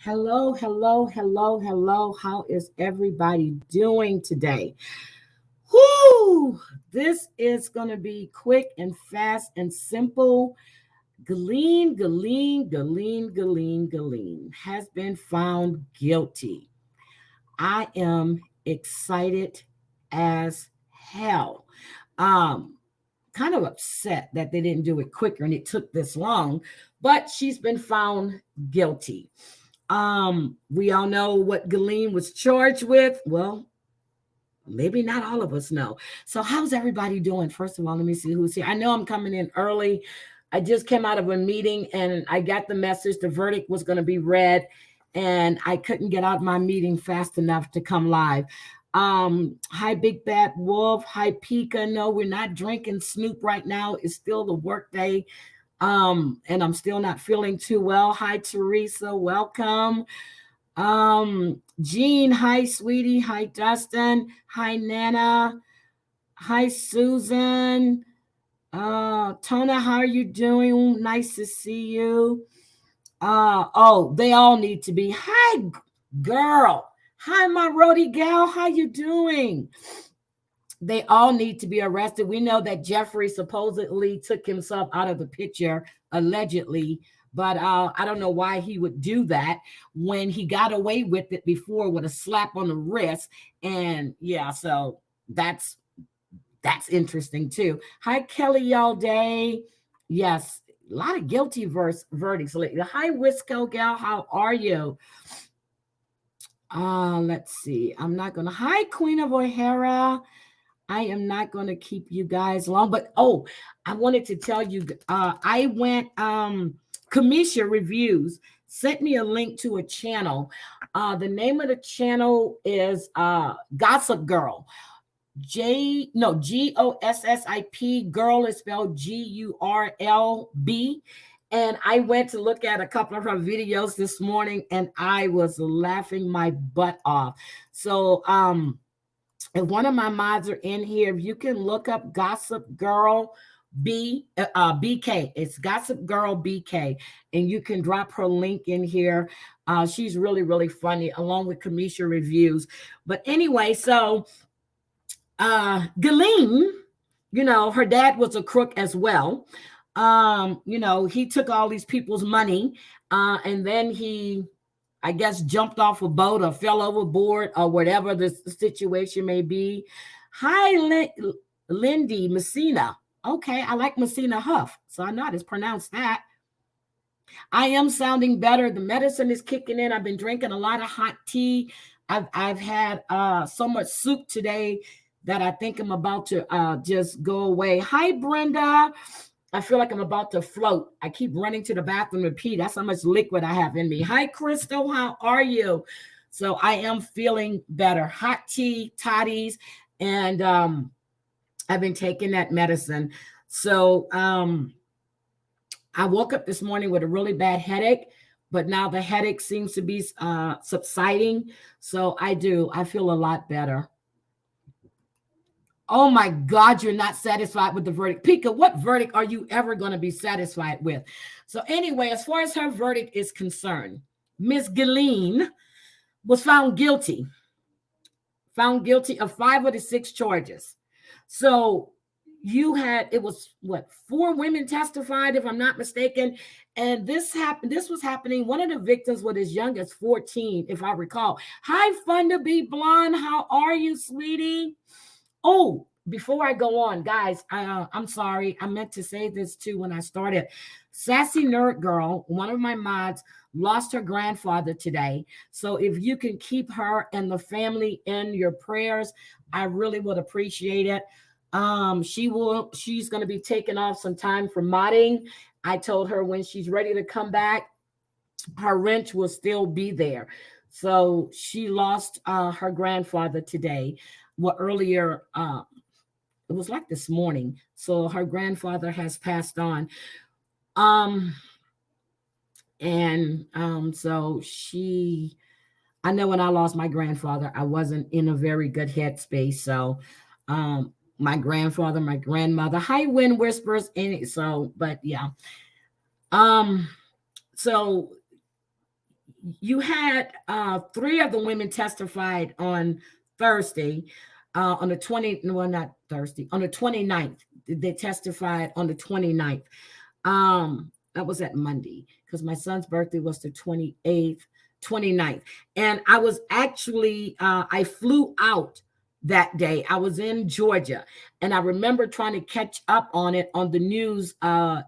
Hello, hello, hello, hello. How is everybody doing today? Whoo! This is going to be quick and fast and simple. Ghislaine has been found guilty. I am excited as hell. Kind of upset that they didn't do it quicker and it took this long, but she's been found guilty. We all know what Ghislaine was charged with. Well, maybe not all of us know. So how's everybody doing? First of all, let me see who's here. I know I'm coming in early. I just came out of a meeting and I got the message the verdict was going to be read and I couldn't get out of my meeting fast enough to come live. Hi, Big Bad Wolf. Hi, Pika. No, we're not drinking Snoop right now. It's still the work day. And I'm still not feeling too well. Hi, Teresa. Welcome. Jean. Hi, sweetie. Hi, Dustin. Hi, Nana. Hi, Susan. Tona, how are you doing? Nice to see you. Oh, they all need to be. Hi, girl. Hi, my roadie gal. How you doing? They all need to be arrested. We know that Jeffrey supposedly took himself out of the picture, allegedly, but I don't know why he would do that when he got away with it before with a slap on the wrist. And yeah, so that's interesting too. Hi, Kelly all day. Yes, a lot of guilty verdicts lately. Hi, Wisco gal. How are you? Let's see. Hi, Queen of O'Hara. I am not going to keep you guys long, but I wanted to tell you, I went, Kamisha Reviews sent me a link to a channel. The name of the channel is Gossip Girl. Gossip. Girl is spelled Gurlb. And I went to look at a couple of her videos this morning and I was laughing my butt off. So, if one of my mods are in here, if you can look up Gossip Girl BK, it's Gossip Girl BK, and you can drop her link in here. She's really, really funny, along with Kamisha Reviews. But anyway, so Ghislaine, her dad was a crook as well. He took all these people's money, and then he, I guess, jumped off a boat or fell overboard or whatever the situation may be. Hi, Lindy Messina. Okay, I like Messina Huff, so I know how to pronounce that. I am sounding better. The medicine is kicking in. I've been drinking a lot of hot tea. I've had so much soup today that I think I'm about to just go away. Hi, Brenda. I feel like I'm about to float. I keep running to the bathroom and pee. That's how much liquid I have in me. Hi, Crystal. How are you? So I am feeling better. Hot tea, toddies, and I've been taking that medicine. So I woke up this morning with a really bad headache, but now the headache seems to be subsiding. So I feel a lot better. Oh my God, you're not satisfied with the verdict. Pika, what verdict are you ever going to be satisfied with? So anyway, as far as her verdict is concerned, Miss Ghislaine was found guilty of 5 of the 6 charges. So it was 4 women testified, if I'm not mistaken. And this was happening. One of the victims was as young as 14, if I recall. Hi, Fun to Be Blonde. How are you, sweetie? Oh, before I go on, guys, I'm sorry. I meant to say this too when I started. Sassy Nerd Girl, one of my mods, lost her grandfather today. So if you can keep her and the family in your prayers, I really would appreciate it. She's going to be taking off some time for modding. I told her when she's ready to come back, her wrench will still be there. So she lost her grandfather today. Well, earlier, it was like this morning. So her grandfather has passed on. Um, so I know when I lost my grandfather, I wasn't in a very good headspace. So, my grandfather, my grandmother, hi, wind whispers in it. So, but yeah. Um, so you had 3 of the women testified on Thursday, on the 20, well, not Thursday, on the 29th. They testified on the 29th. That was at Monday because my son's birthday was the 28th, 29th. And I was actually, I flew out that day. I was in Georgia, and I remember trying to catch up on it on the news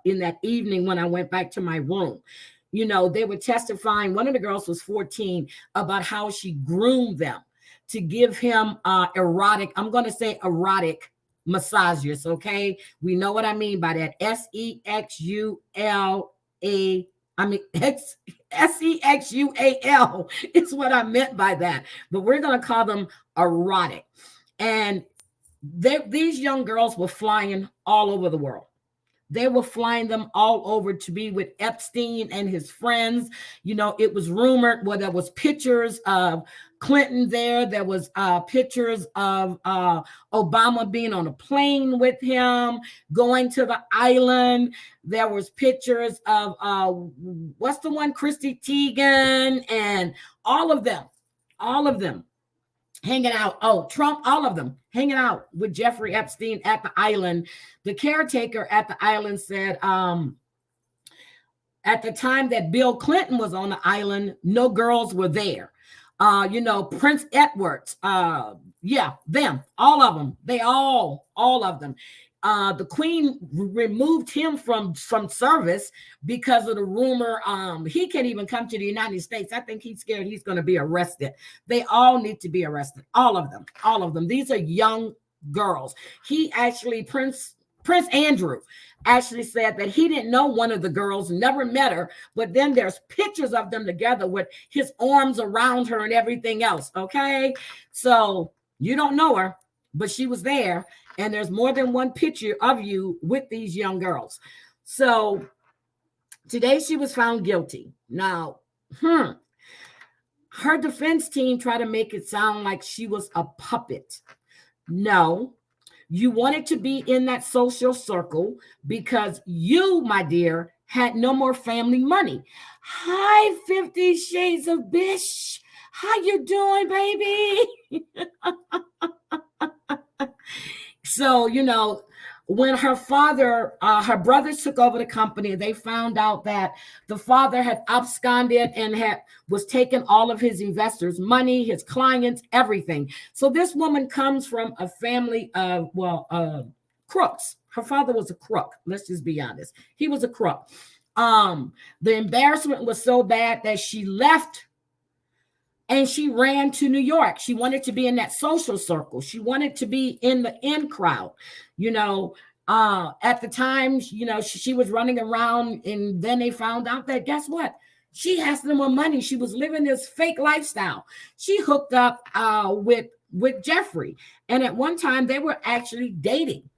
in that evening when I went back to my room. You know, they were testifying. One of the girls was 14, about how she groomed them to give him erotic, I'm going to say erotic massages. Okay. We know what I mean by that. Sexual. I mean, sexual is what I meant by that. But we're going to call them erotic. And these young girls were flying all over the world. They were flying them all over to be with Epstein and his friends. You know, it was rumored, well, there was pictures of Clinton there. There was pictures of Obama being on a plane with him, going to the island. There was pictures of, what's the one, Chrissy Teigen, and all of them hanging out. Oh, Trump, all of them hanging out with Jeffrey Epstein at the island. The caretaker at the island said, at the time that Bill Clinton was on the island, no girls were there. You know, Prince Edwards, yeah, them, all of them, all of them. The Queen removed him from service because of the rumor. He can't even come to the United States. I think he's scared he's going to be arrested. They all need to be arrested. All of them. These are young girls. He actually, Prince Andrew actually said that he didn't know one of the girls, never met her, but then there's pictures of them together with his arms around her and everything else. Okay. So you don't know her, but she was there. And there's more than one picture of you with these young girls. So today she was found guilty. Now, her defense team tried to make it sound like she was a puppet. No, you wanted to be in that social circle because you, my dear, had no more family money. Hi, 50 Shades of Bish. How you doing, baby? So, you know, when her father, her brothers took over the company, they found out that the father had absconded and was taking all of his investors' money, his clients, everything. So this woman comes from a family of, crooks. Her father was a crook. Let's just be honest. He was a crook. The embarrassment was so bad that she left and she ran to New York. She wanted to be in that social circle. She wanted to be in the in crowd. You know, at the time, you know, she was running around, and then they found out that, guess what? She has no more money. She was living this fake lifestyle. She hooked up with Jeffrey. And at one time, they were actually dating.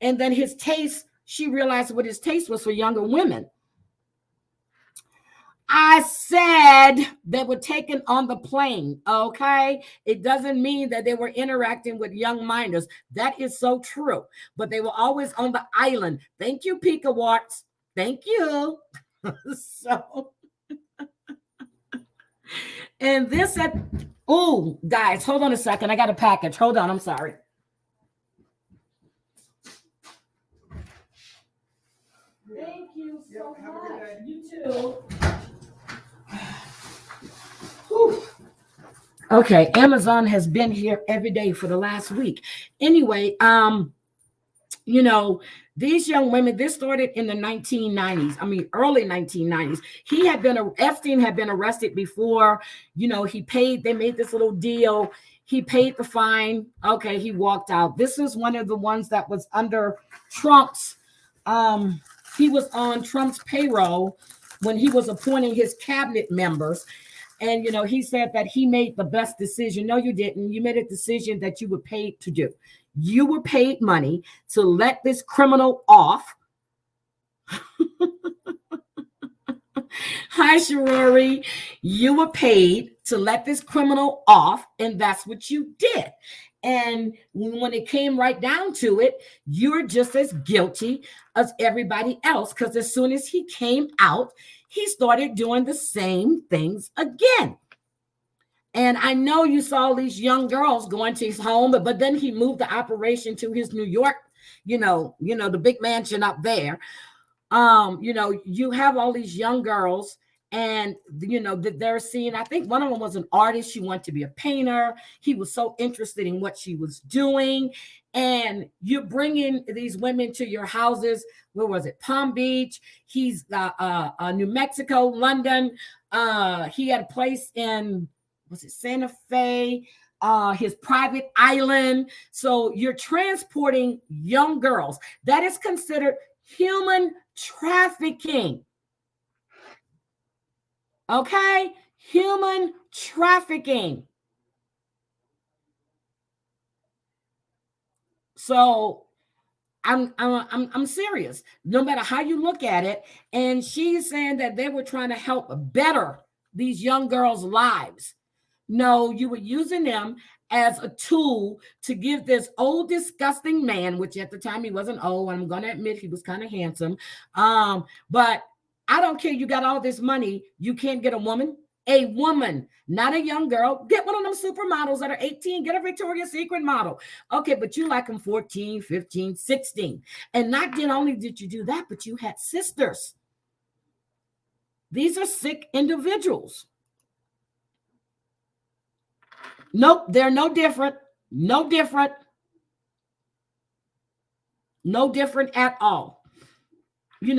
And then his taste, she realized what his taste was for younger women. I said they were taken on the plane, okay? It doesn't mean that they were interacting with young minors. That is so true. But they were always on the island. Thank you, Pika Warts. Thank you. So, and this, oh, guys, hold on a second. I got a package. Hold on. I'm sorry. Thank you so much. You too. Okay, Amazon has been here every day for the last week. Anyway, you know, these young women, this started in the 1990s. I mean, early 1990s. Epstein had been arrested before. You know, they made this little deal. He paid the fine. Okay, he walked out. This is one of the ones that was under Trump's he was on Trump's payroll when he was appointing his cabinet members. And, he said that he made the best decision. No, you didn't. You made a decision that you were paid to do. You were paid money to let this criminal off. Hi, Sharori. You were paid to let this criminal off, and that's what you did. And when it came right down to it, you're just as guilty as everybody else, because as soon as he came out, he started doing the same things again. And I know you saw these young girls going to his home, but then he moved the operation to his New York, the big mansion up there. You have all these young girls, and they're seeing, I think one of them was an artist. She wanted to be a painter. He was so interested in what she was doing. And you're bringing these women to your houses. Where was it? Palm Beach. He's New Mexico, London. He had a place in, was it Santa Fe? His private island. So you're transporting young girls. That is considered human trafficking. Okay? Human trafficking. So I'm serious. No matter how you look at it. And she's saying that they were trying to help better these young girls' lives. No, you were using them as a tool to give this old, disgusting man, which at the time he wasn't old. I'm going to admit he was kind of handsome. But I don't care. You got all this money. You can't get a woman, not a young girl. Get one of them supermodels that are 18. Get a Victoria's Secret model. Okay, but you like them 14, 15, 16. And not only did you do that, but you had sisters. These are sick individuals. Nope, they're no different. No different. No different at all. She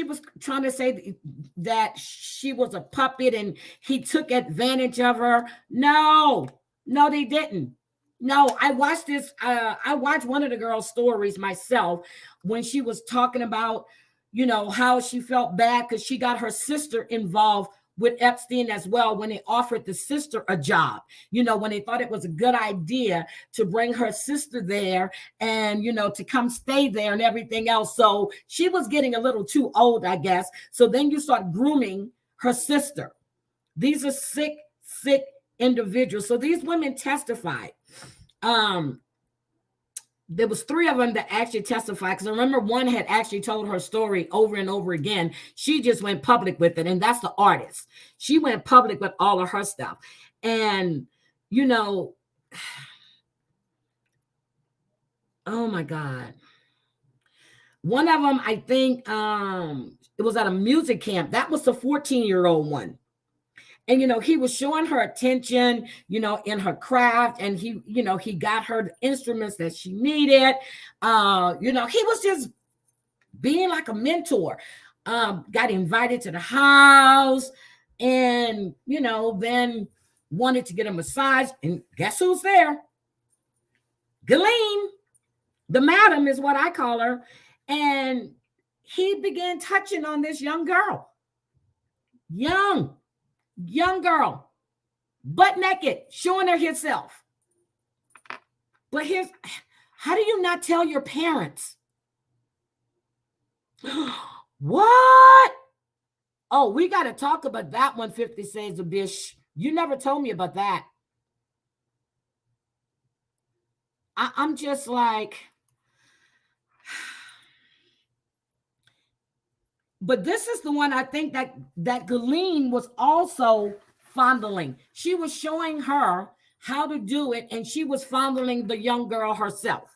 was trying to say that she was a puppet and he took advantage of her. No, they didn't. No, I watched this. I watched one of the girls' stories myself when she was talking about, how she felt bad because she got her sister involved with Epstein as well, when they offered the sister a job, when they thought it was a good idea to bring her sister there and, to come stay there and everything else. So she was getting a little too old, I guess. So then you start grooming her sister. These are sick individuals. So these women testified. There was 3 of them that actually testified, because I remember one had actually told her story over and over again. She just went public with it, and that's the artist. She went public with all of her stuff. And, oh my God. One of them, I think it was at a music camp. That was the 14-year-old one. And, he was showing her attention, in her craft. And he got her the instruments that she needed. He was just being like a mentor. Got invited to the house and, then wanted to get a massage. And guess who's there? Ghislaine, the madam is what I call her. And he began touching on this young girl. Young girl, butt naked, showing her herself. But how do you not tell your parents? What? Oh, we got to talk about that one, 50 Shades of Bish. You never told me about that. I'm just like, but this is the one I think that Ghislaine was also fondling. She was showing her how to do it, and she was fondling the young girl herself.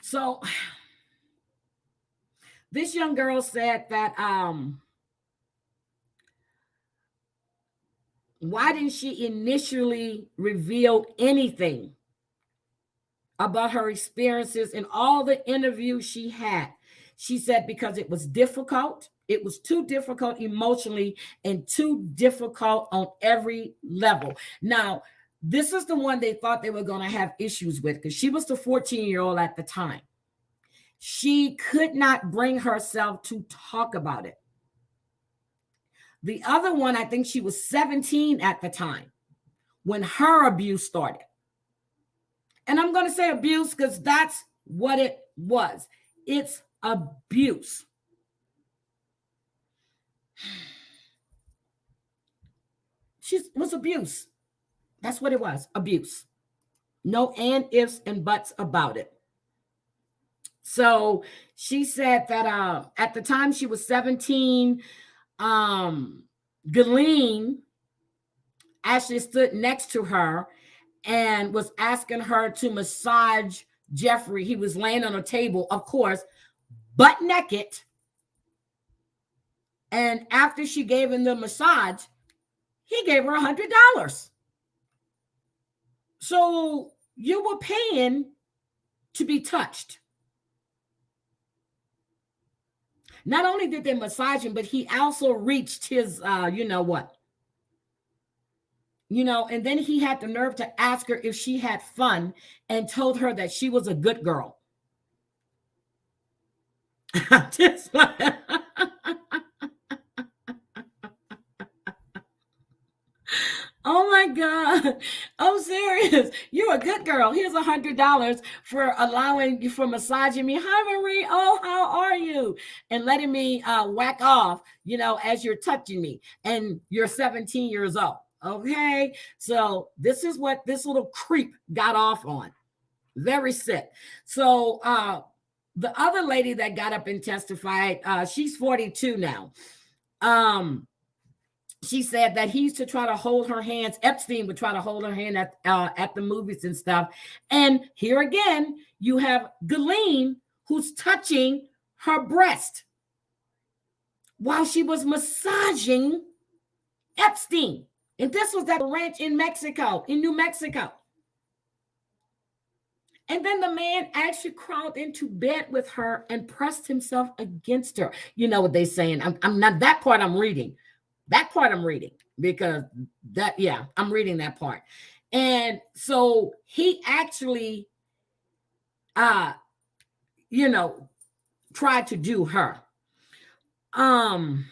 So this young girl said that why didn't she initially reveal anything about her experiences in all the interviews she had? She said because it was difficult. It was too difficult emotionally and too difficult on every level. Now, This is the one they thought they were going to have issues with because she was the 14-year-old at the time. She could not bring herself to talk about it. The other one, I think she was 17 at the time when her abuse started. And I'm going to say abuse because that's what it was. It's abuse. It was abuse. That's what it was, abuse. No and ifs and buts about it. So she said that at the time she was 17, Ghislaine actually stood next to her and was asking her to massage Jeffrey. He was laying on a table, of course, butt naked. And after she gave him the massage, he gave her $100. So you were paying to be touched. Not only did they massage him, but he also reached his, you know what? You know, and then he had the nerve to ask her if she had fun and told her that she was a good girl. Just like, oh my God, I'm serious. You're a good girl. Here's $100 for allowing you, for massaging me. Hi, Marie. Oh, how are you? And letting me whack off, you know, as you're touching me. And you're 17 years old. Okay. So this is what this little creep got off on. Very sick. So the other lady that got up and testified, she's 42 now. She said that he used to try to hold her hands. Epstein would try to hold her hand at the movies and stuff. And here again, you have Ghislaine who's touching her breast while she was massaging Epstein. And this was at a ranch in Mexico, in New Mexico. And then the man actually crawled into bed with her and pressed himself against her. You know what they're saying? I'm not, that part I'm reading. That part I'm reading because that, yeah, I'm reading that part. And so he actually, you know, tried to do her. And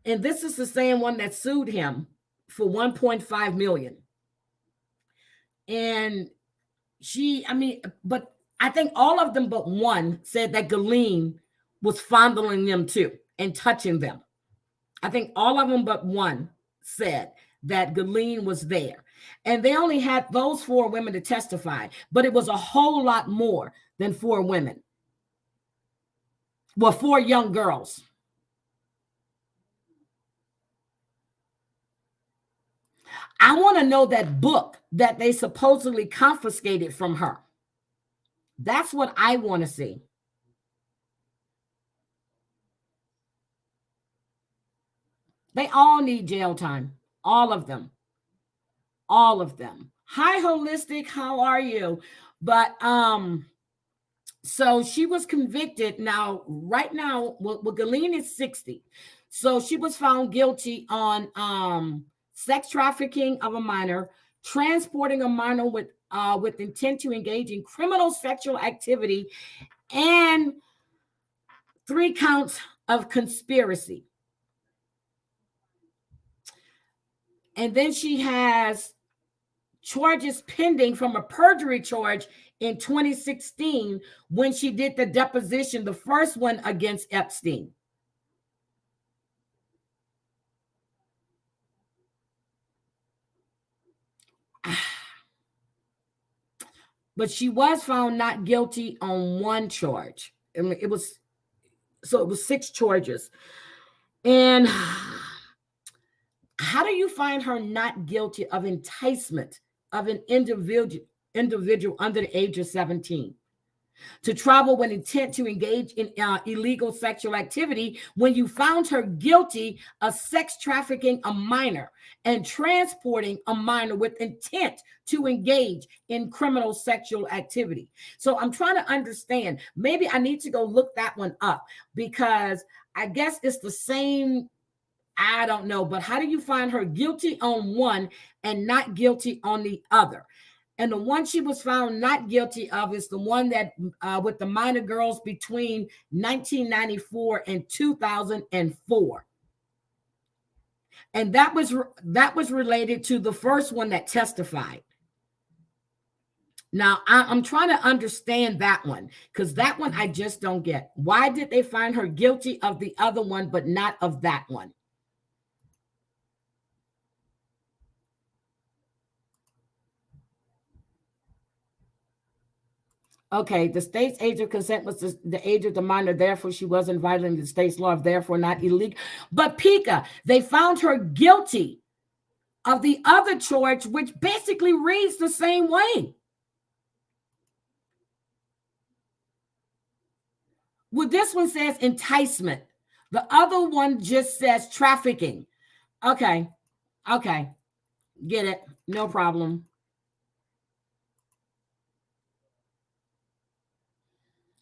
this is the same one that sued him for $1.5 million. And she, I mean, but I think all of them but one said that Ghislaine was fondling them too and touching them. I think all of them but one said that Ghislaine was there. And they only had those 4 women to testify, but it was a whole lot more than 4 women. Well, 4 young girls. I want to know that book that they supposedly confiscated from her. That's what I want to see. They all need jail time. All of them. All of them. Hi, Holistic. How are you? But so she was convicted. Now, right now, well, Ghislaine is 60. So she was found guilty on sex trafficking of a minor, transporting a minor with intent to engage in criminal sexual activity, and 3 counts of conspiracy. And then she has charges pending from a perjury charge in 2016 when she did the deposition, the first one against Epstein. But she was found not guilty on 1 charge. I mean, it was 6 charges. And how do you find her not guilty of enticement of an individual under the age of 17 to travel with intent to engage in illegal sexual activity when you found her guilty of sex trafficking a minor and transporting a minor with intent to engage in criminal sexual activity? So I'm trying to understand. Maybe I need to go look that one up because I guess it's the same. I don't know, but how do you find her guilty on one and not guilty on the other? And the one she was found not guilty of is the one that with the minor girls between 1994 and 2004. And that was related to the first one that testified. Now, I'm trying to understand that one, because that one I just don't get. Why did they find her guilty of the other one, but not of that one? Okay, the state's age of consent was the age of the minor, therefore she wasn't violating the state's law, therefore not illegal. But Pika, they found her guilty of the other charge, which basically reads the same way. Well, this one says enticement. The other one just says trafficking. Okay. Get it. No problem.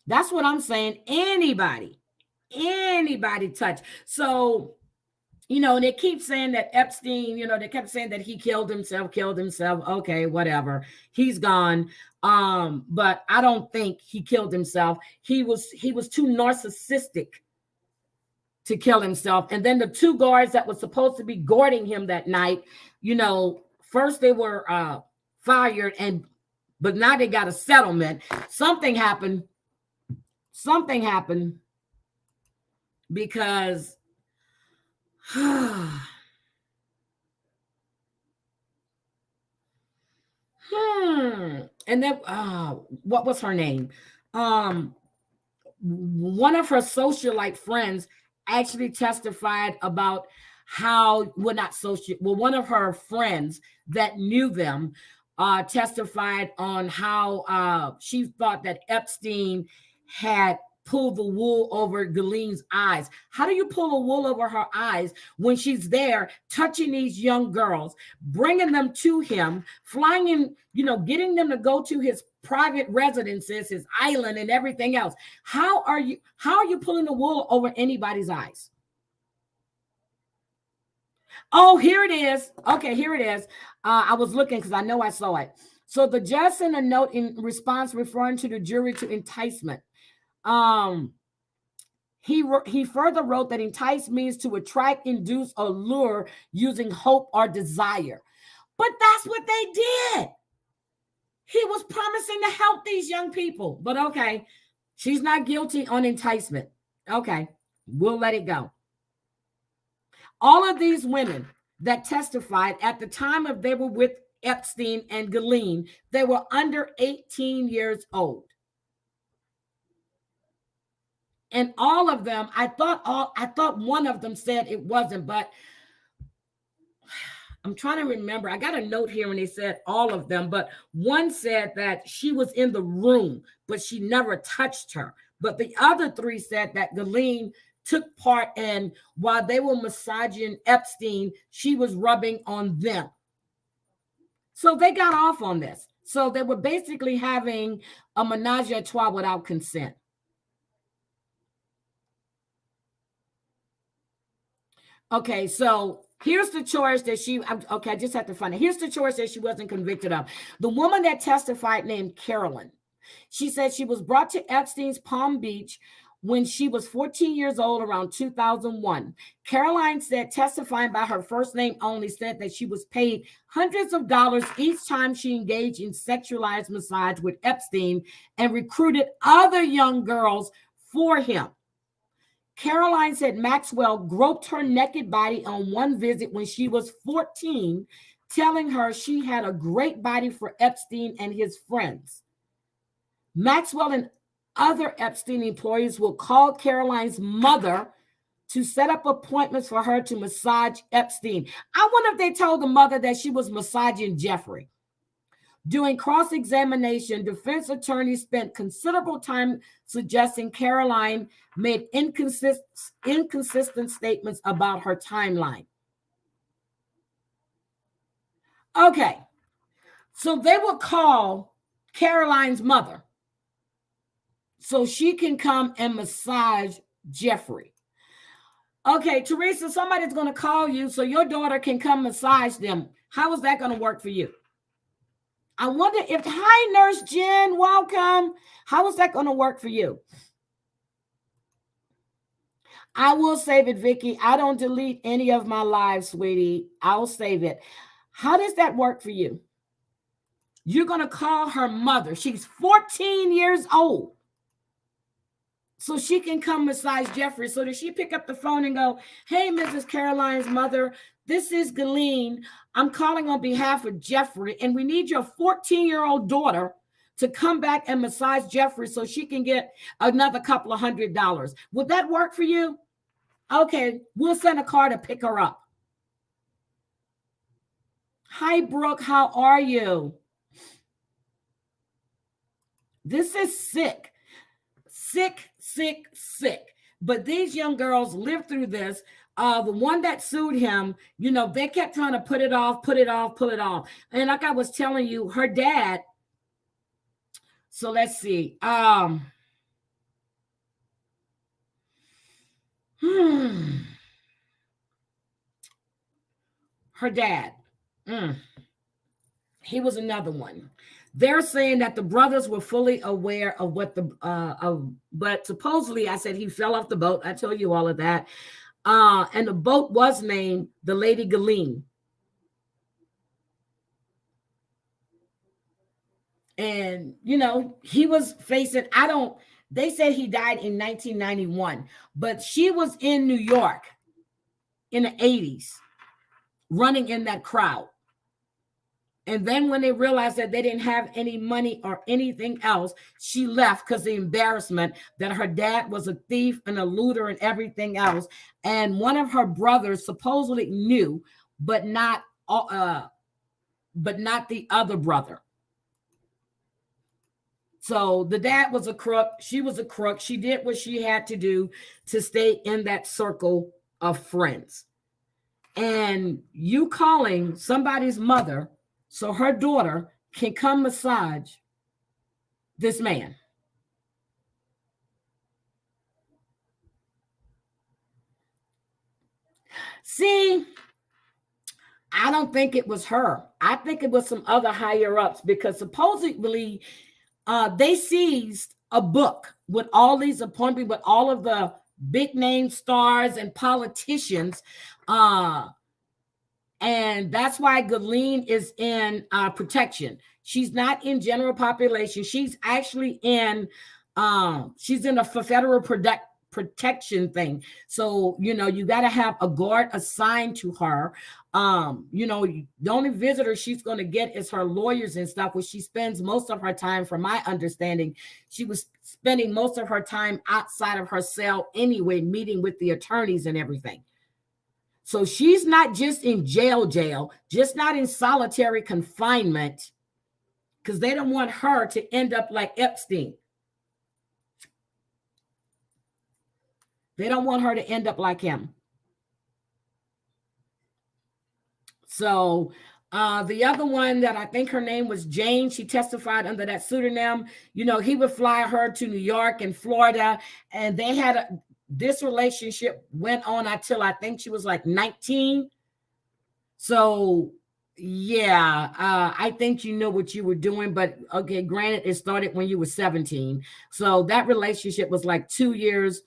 That's what I'm saying. Anybody touch. So, and they keep saying that Epstein, they kept saying that he killed himself. Okay, whatever. He's gone. But I don't think he killed himself. He was too narcissistic to kill himself. And then the two guards that were supposed to be guarding him that night, first they were fired, but now they got a settlement. Something happened because and then what was her name? One of her socialite friends actually testified about how, one of her friends that knew them testified on how she thought that Epstein had pulled the wool over Ghislaine's eyes. How do you pull the wool over her eyes when she's there touching these young girls, bringing them to him, flying in, getting them to go to his private residences, his island and everything else? How are you pulling the wool over anybody's eyes? Oh, here it is. Okay, here it is. I was looking because I know I saw it. So the judge sent a note in response referring to the jury to enticement. He further wrote that entice means to attract, induce, or lure using hope or desire. But that's what they did. He was promising to help these young people. But okay, she's not guilty on enticement. Okay, we'll let it go. All of these women that testified at the time they were with Epstein and Ghislaine, they were under 18 years old. And all of them, I thought one of them said it wasn't, but I'm trying to remember. I got a note here when they said all of them, but one said that she was in the room, but she never touched her. But the other three said that Ghislaine took part, and while they were massaging Epstein, she was rubbing on them. So they got off on this. So they were basically having a menage a trois without consent. Okay, so here's the charge that I just have to find it. Here's the charge that she wasn't convicted of. The woman that testified, named Carolyn, she said she was brought to Epstein's Palm Beach when she was 14 years old, around 2001. Caroline said, testifying by her first name only, said that she was paid hundreds of dollars each time she engaged in sexualized massage with Epstein and recruited other young girls for him. Caroline said Maxwell groped her naked body on one visit when she was 14, telling her she had a great body for Epstein and his friends. Maxwell and other Epstein employees will call Caroline's mother to set up appointments for her to massage Epstein. I wonder if they told the mother that she was massaging Jeffrey. During cross-examination, defense attorneys spent considerable time suggesting Caroline made inconsistent statements about her timeline. Okay, so they will call Caroline's mother so she can come and massage Jeffrey. Okay, Teresa, somebody's going to call you so your daughter can come massage them. How is that going to work for you? I wonder if, hi, Nurse Jen, welcome. How is that going to work for you? I will save it, Vicky. I don't delete any of my lives, sweetie. I'll save it. How does that work for you? You're going to call her mother. She's 14 years old. So she can come massage Jeffrey. So does she pick up the phone and go, hey, Mrs. Caroline's mother, this is Ghislaine. I'm calling on behalf of Jeffrey, and we need your 14-year-old daughter to come back and massage Jeffrey so she can get another couple of $100. Would that work for you? Okay, we'll send a car to pick her up. Hi, Brooke. How are you? This is sick. Sick. But these young girls lived through this. The one that sued him, they kept trying to put it off. And like I was telling you, her dad. So let's see. Her dad. He was another one. They're saying that the brothers were fully aware of what but supposedly I said he fell off the boat. I told you all of that. And the boat was named the Lady Ghislaine. And, he was facing, they said he died in 1991, but she was in New York in the 80s, running in that crowd. And then when they realized that they didn't have any money or anything else, she left because the embarrassment that her dad was a thief and a looter and everything else. And one of her brothers supposedly knew, but not the other brother. So the dad was a crook. She was a crook. She did what she had to do to stay in that circle of friends. And you calling somebody's mother so her daughter can come massage this man. See, I don't think it was her. I think it was some other higher ups because supposedly they seized a book with all these appointments, with all of the big name stars and politicians. And that's why Ghislaine is in protection. She's not in general population. She's actually in a federal protection thing. So, you got to have a guard assigned to her. The only visitor she's going to get is her lawyers and stuff, which she spends most of her time, from my understanding. She was spending most of her time outside of her cell anyway, meeting with the attorneys and everything. So she's not just in jail, just not in solitary confinement, because they don't want her to end up like Epstein. They don't want her to end up like him. So the other one that I think her name was Jane, she testified under that pseudonym. He would fly her to New York and Florida, and they had this relationship went on until I think she was like 19. So yeah, I think you know what you were doing, but okay, granted, it started when you were 17. So that relationship was like 2 years.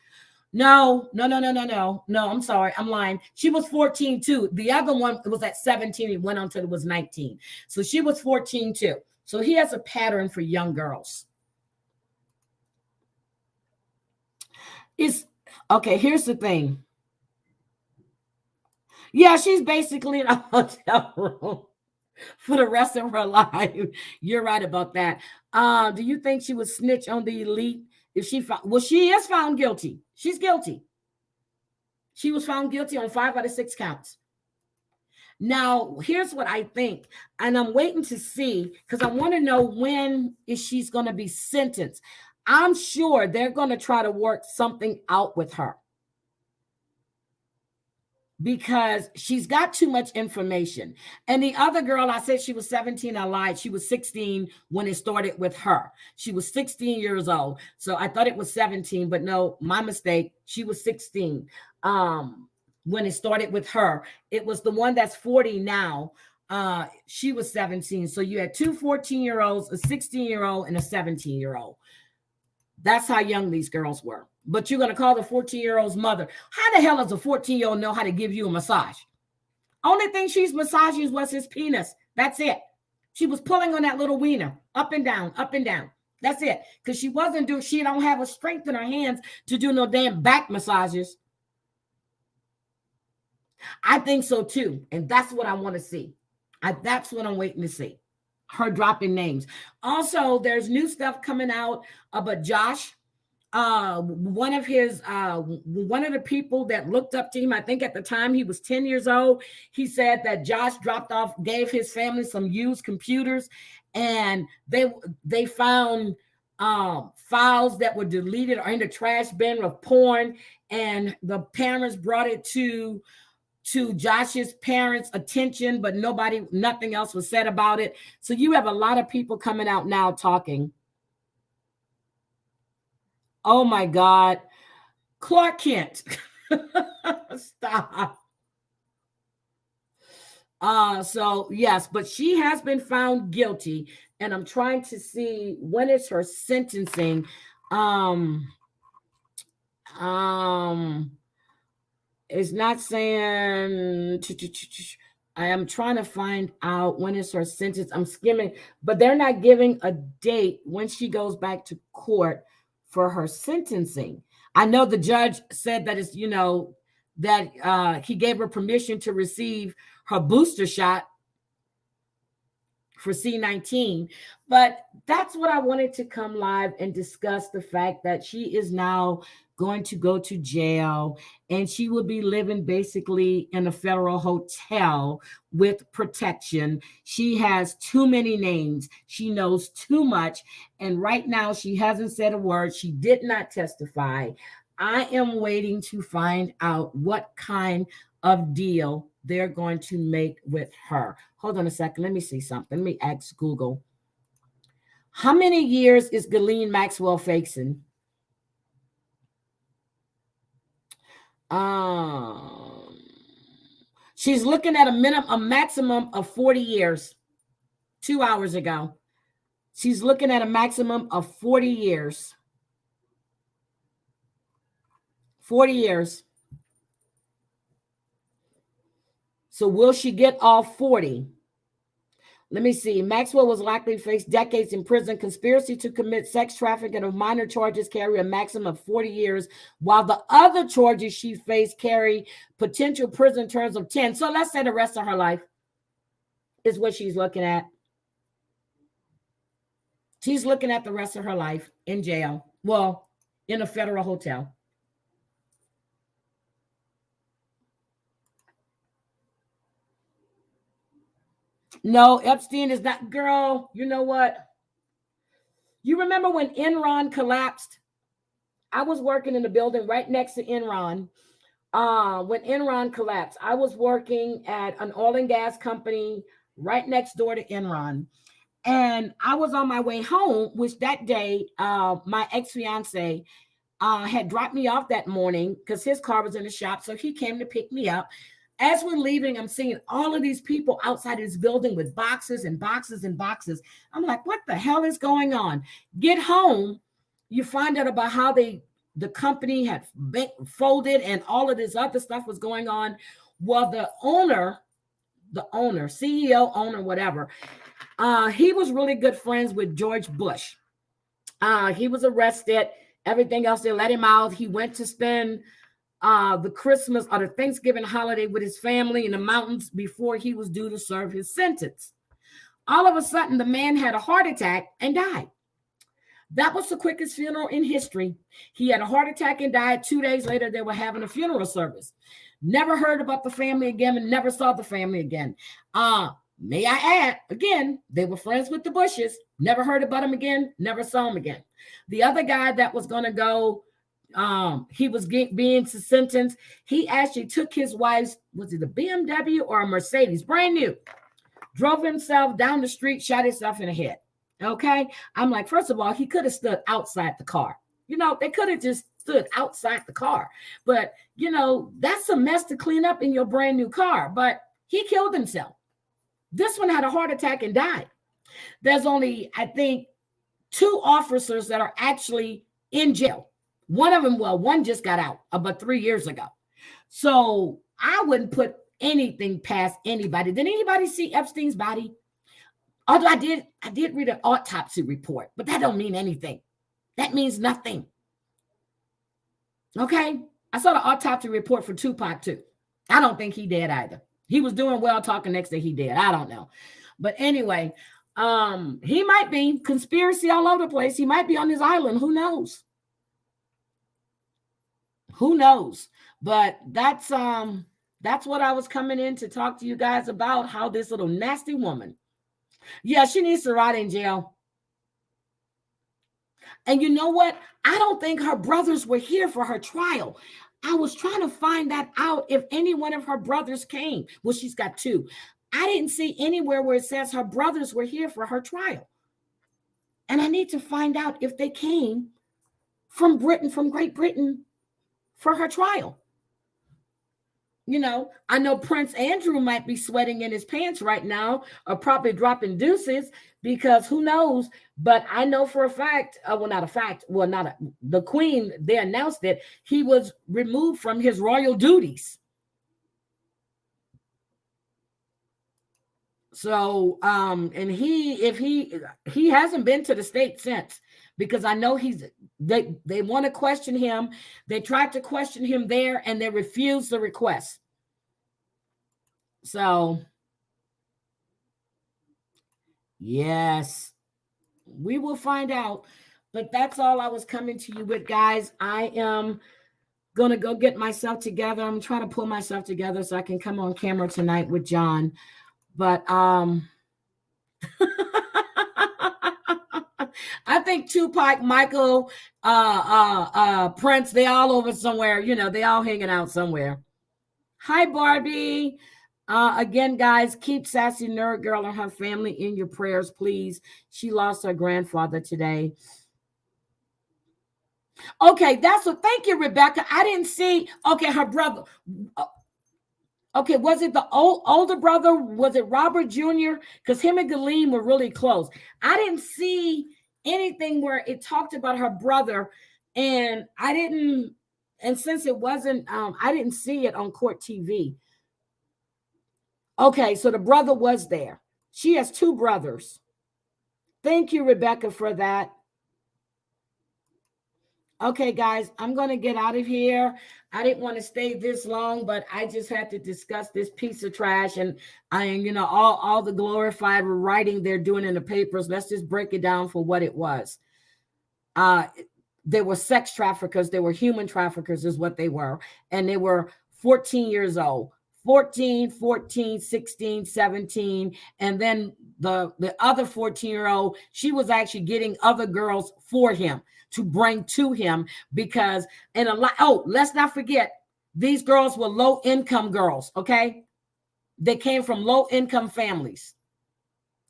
No, I'm sorry, I'm lying. She was 14 too. The other one was at 17 and went on till it was 19. So she was 14 too. So he has a pattern for young girls. Okay, here's the thing. Yeah, she's basically in a hotel room for the rest of her life. You're right about that. Do you think she would snitch on the elite if she she is found guilty. She's guilty. She was found guilty on 5 out of 6 counts. Now, here's what I think, and I'm waiting to see because I want to know when is she's going to be sentenced. I'm sure they're going to try to work something out with her because she's got too much information. And the other girl, I said she was 17. I lied. She was 16 when it started with her. She was 16 years old. So I thought it was 17, but no, my mistake. She was 16. when it started with her. It was the one that's 40 now. She was 17. So you had two 14-year-olds, a 16-year-old, and a 17-year-old. That's how young these girls were. But you're going to call the 14-year-old's mother. How the hell does a 14-year-old know how to give you a massage? Only thing she's massaging was his penis. That's it. She was pulling on that little wiener, up and down, up and down. That's it. Because she don't have a strength in her hands to do no damn back massages. I think so too. And that's what I want to see. That's what I'm waiting to see. Her dropping names. Also, there's new stuff coming out about Josh. One of the people that looked up to him, I think at the time he was 10 years old, he said that Josh gave his family some used computers, and they found files that were deleted or in the trash bin of porn, and the parents brought it to Josh's parents' attention, but nothing else was said about it. So you have a lot of people coming out now talking. Oh my God. Clark Kent. Stop. So yes, but she has been found guilty, and I'm trying to see when is her sentencing. It's not saying. I am trying to find out when is her sentence. I'm skimming, but they're not giving a date when she goes back to court for her sentencing. I know the judge said that it's, that he gave her permission to receive her booster shot for C-19. But that's what I wanted to come live and discuss, the fact that she is now going to go to jail, and she will be living basically in a federal hotel with protection. She has too many names. She knows too much. And right now she hasn't said a word. She did not testify. I am waiting to find out what kind of deal they're going to make with her. Hold on a second. Let me see something. Let me ask Google. How many years is Ghislaine Maxwell facing? She's looking at a maximum of 40 years. 2 hours ago. She's looking at a maximum of 40 years. 40 years. So will she get all 40? Let me see. Maxwell was likely to face decades in prison. Conspiracy to commit sex trafficking of minor charges carry a maximum of 40 years, while the other charges she faced carry potential prison terms of 10. So let's say the rest of her life is what she's looking at. She's looking at the rest of her life in jail. Well, in a federal hotel. No, Epstein is not. Girl, you know what? You remember when Enron collapsed? I was working in the building right next to Enron. When Enron collapsed, I was working at an oil and gas company right next door to Enron. And I was on my way home, which that day, my ex-fiance had dropped me off that morning because his car was in the shop. So he came to pick me up. As we're leaving, I'm seeing all of these people outside this building with boxes and boxes and boxes. I'm like, what the hell is going on? Get home, you find out about how the company had folded and all of this other stuff was going on. Well, the owner, CEO, owner, whatever, he was really good friends with George Bush. He was arrested. Everything else, they let him out. He went to spend the Christmas or the Thanksgiving holiday with his family in the mountains before he was due to serve his sentence. All of a sudden, the man had a heart attack and died. That was the quickest funeral in history. He had a heart attack and died. 2 days later, they were having a funeral service. Never heard about the family again and never saw the family again. May I add, again, they were friends with the Bushes. Never heard about him again. Never saw him again. The other guy that was going to go, he was being sentenced. He actually took his wife's, was it a BMW or a Mercedes, brand new, drove himself down the street, shot himself in the head. Okay. I'm like, first of all, he could have stood outside the car. They could have just stood outside the car. But, that's a mess to clean up in your brand new car. But he killed himself. This one had a heart attack and died. There's only, I think, 2 officers that are actually in jail. One just got out about 3 years ago. So I wouldn't put anything past anybody. Did anybody see Epstein's body? Although I did read an autopsy report, but that don't mean anything. That means nothing. Okay? I saw the autopsy report for Tupac too. I don't think he dead either. He was doing well talking next to he dead. I don't know. But anyway, he might be conspiracy all over the place. He might be on his island. Who knows? Who knows? But that's what I was coming in to talk to you guys about, how this little nasty woman. Yeah, she needs to rot in jail. And you know what? I don't think her brothers were here for her trial. I was trying to find that out if any one of her brothers came. Well, she's got 2. I didn't see anywhere where it says her brothers were here for her trial. And I need to find out if they came from Great Britain for her trial. I know Prince Andrew might be sweating in his pants right now, or probably dropping deuces, because who knows? But I know for a fact, the Queen, they announced that he was removed from his royal duties. So, and he hasn't been to the States since, because I know they want to question him. They tried to question him there and they refused the request. So, yes, we will find out. But that's all I was coming to you with, guys. I am going to go get myself together. I'm trying to pull myself together so I can come on camera tonight with John. But I think Tupac, Michael, Prince, they all over somewhere. They all hanging out somewhere. Hi, Barbie. Again, guys, keep Sassy Nerd Girl and her family in your prayers, please. She lost her grandfather today. Okay, thank you, Rebecca. I didn't see, okay, her brother. Okay, was it the older brother? Was it Robert Jr.? Because him and Ghislaine were really close. I didn't see anything where it talked about her brother, and since it wasn't, I didn't see it on court TV. Okay, so the brother was there. She has 2 brothers. Thank you, Rebecca, for that. Okay, guys, I'm going to get out of here. I didn't want to stay this long, but I just had to discuss this piece of trash and all the glorified writing they're doing in the papers. Let's just break it down for what it was. They were sex traffickers. They were human traffickers is what they were. And they were 14 years old. 14, 16, 17. And then the other 14-year-old, she was actually getting other girls for him to bring to him because let's not forget, these girls were low-income girls, okay? They came from low-income families.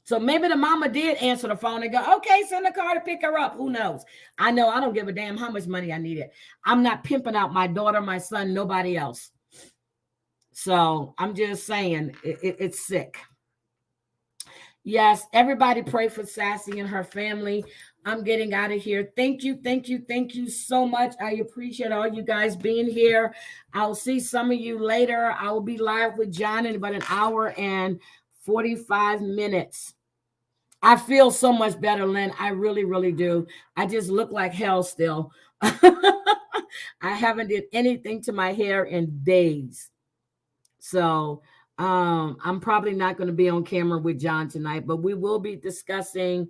So maybe the mama did answer the phone and go, okay, send a car to pick her up. Who knows? I know I don't give a damn how much money I needed. I'm not pimping out my daughter, my son, nobody else. So I'm just saying it's sick. Yes, everybody pray for Sassy and her family. I'm getting out of here. Thank you so much. I appreciate all you guys being here. I'll see some of you later. I will be live with John in about 1 hour and 45 minutes. I feel so much better, Lynn. I really, really do. I just look like hell still. I haven't did anything to my hair in days. So I'm probably not going to be on camera with John tonight, but we will be discussing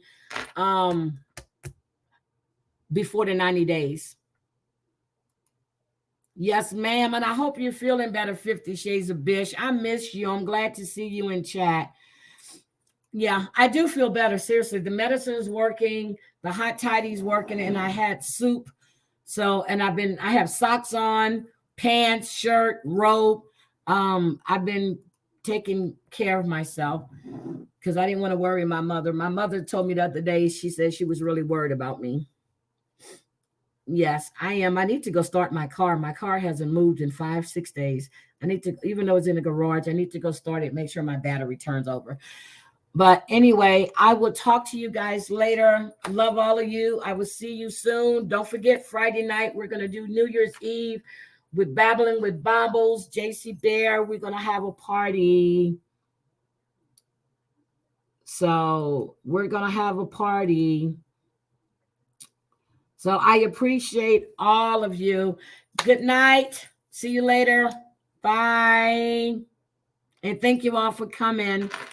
before the 90 days. Yes, ma'am. And I hope you're feeling better, 50 Shades of Bish. I miss you. I'm glad to see you in chat. Yeah, I do feel better. Seriously, the medicine is working. The hot toddy's working, and I had soup. So, and I have socks on, pants, shirt, robe. I've been taking care of myself because I didn't want to worry my mother. My mother told me the other day, she said she was really worried about me. Yes, I am. I need to go start my car. My car hasn't moved in 5, 6 days. I need to, even though it's in the garage, I need to go start it, make sure my battery turns over. But anyway, I will talk to you guys later. Love all of you. I will see you soon. Don't forget, Friday night, we're going to do New Year's Eve with Babbling with Bobbles, JC Bear. We're going to have a party. So we're going to have a party. So I appreciate all of you. Good night. See you later. Bye. And thank you all for coming.